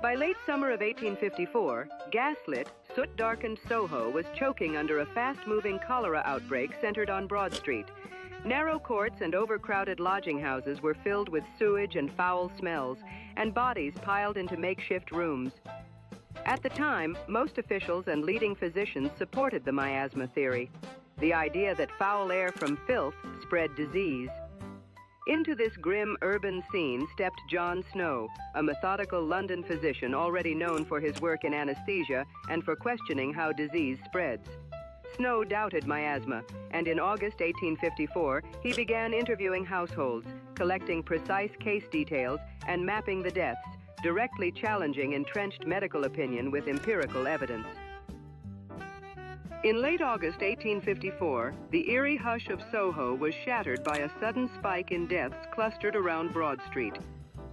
By late summer of 1854, gaslit, soot-darkened Soho was choking under a fast-moving cholera outbreak centered on Broad Street. Narrow courts and overcrowded lodging houses were filled with sewage and foul smells, and bodies piled into makeshift rooms. At the time, most officials and leading physicians supported the miasma theory, the idea that foul air from filth spread disease. Into this grim urban scene stepped John Snow, a methodical London physician already known for his work in anesthesia and for questioning how disease spreads. Snow doubted miasma, and in August 1854, he began interviewing households, collecting precise case details and mapping the deaths, directly challenging entrenched medical opinion with empirical evidence. In late August 1854, the eerie hush of Soho was shattered by a sudden spike in deaths clustered around Broad Street.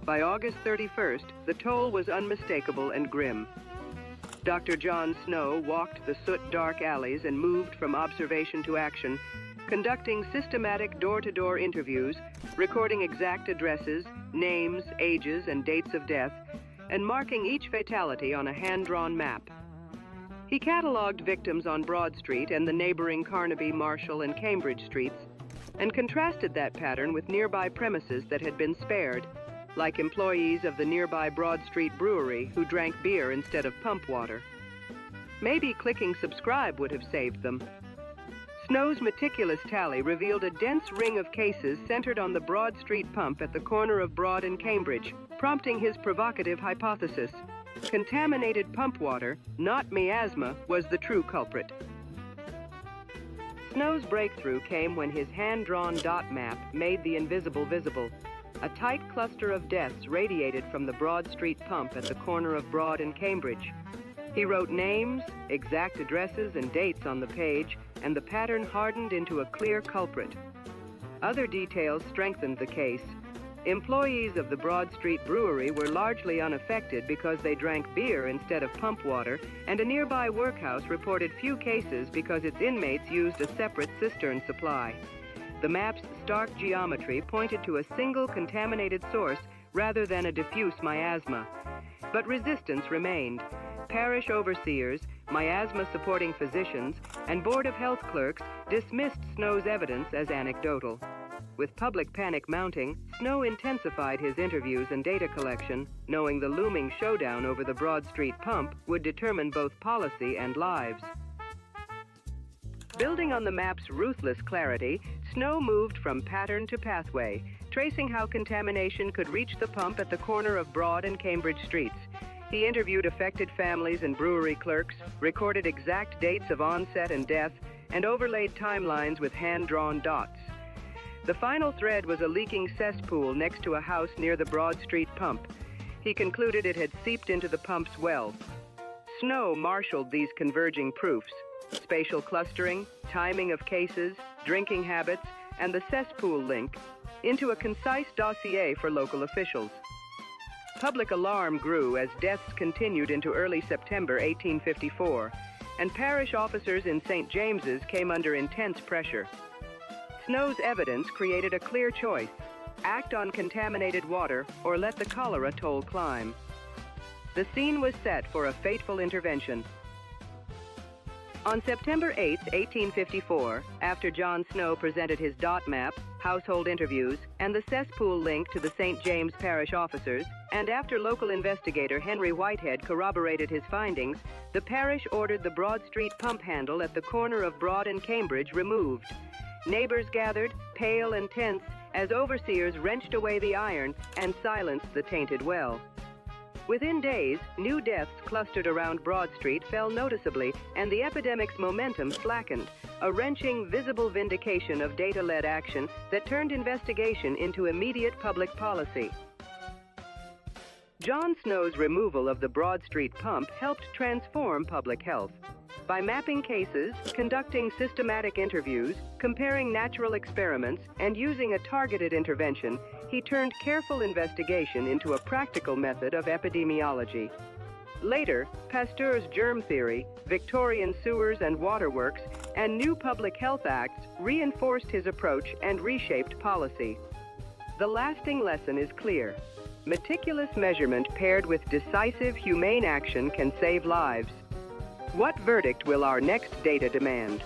By August 31st, the toll was unmistakable and grim. Dr. John Snow walked the soot-dark alleys and moved from observation to action, conducting systematic door-to-door interviews, recording exact addresses, names, ages, and dates of death, and marking each fatality on a hand-drawn map. He cataloged victims on Broad Street and the neighboring Carnaby, Marshall, and Cambridge streets, and contrasted that pattern with nearby premises that had been spared, like employees of the nearby Broad Street brewery who drank beer instead of pump water. Maybe clicking subscribe would have saved them. Snow's meticulous tally revealed a dense ring of cases centered on the Broad Street pump at the corner of Broad and Cambridge, prompting his provocative hypothesis. Contaminated pump water, not miasma, was the true culprit. Snow's breakthrough came when his hand-drawn dot map made the invisible visible. A tight cluster of deaths radiated from the Broad Street pump at the corner of Broad and Cambridge. He wrote names, exact addresses, and dates on the page, and the pattern hardened into a clear culprit. Other details strengthened the case. Employees of the Broad Street brewery were largely unaffected because they drank beer instead of pump water, and a nearby workhouse reported few cases because its inmates used a separate cistern supply. The map's stark geometry pointed to a single contaminated source rather than a diffuse miasma. But resistance remained. Parish overseers, miasma-supporting physicians, and Board of Health clerks dismissed Snow's evidence as anecdotal. With public panic mounting, Snow intensified his interviews and data collection, knowing the looming showdown over the Broad Street pump would determine both policy and lives. Building on the map's ruthless clarity, Snow moved from pattern to pathway, tracing how contamination could reach the pump at the corner of Broad and Cambridge streets. He interviewed affected families and brewery clerks, recorded exact dates of onset and death, and overlaid timelines with hand-drawn dots. The final thread was a leaking cesspool next to a house near the Broad Street pump. He concluded it had seeped into the pump's well. Snow marshaled these converging proofs: spatial clustering, timing of cases, drinking habits, and the cesspool link, into a concise dossier for local officials. Public alarm grew as deaths continued into early September 1854, and parish officers in St. James's came under intense pressure. Snow's evidence created a clear choice: act on contaminated water or let the cholera toll climb. The scene was set for a fateful intervention. On September 8, 1854, after John Snow presented his dot map, household interviews, and the cesspool link to the St. James Parish officers, and after local investigator Henry Whitehead corroborated his findings, the parish ordered the Broad Street pump handle at the corner of Broad and Cambridge removed. Neighbors gathered, pale and tense, as overseers wrenched away the iron and silenced the tainted well. Within days, new deaths clustered around Broad Street fell noticeably, and the epidemic's momentum slackened, a wrenching, visible vindication of data-led action that turned investigation into immediate public policy. John Snow's removal of the Broad Street pump helped transform public health. By mapping cases, conducting systematic interviews, comparing natural experiments, and using a targeted intervention, he turned careful investigation into a practical method of epidemiology. Later, Pasteur's germ theory, Victorian sewers and waterworks, and new public health acts reinforced his approach and reshaped policy. The lasting lesson is clear. Meticulous measurement paired with decisive, humane action can save lives. What verdict will our next data demand?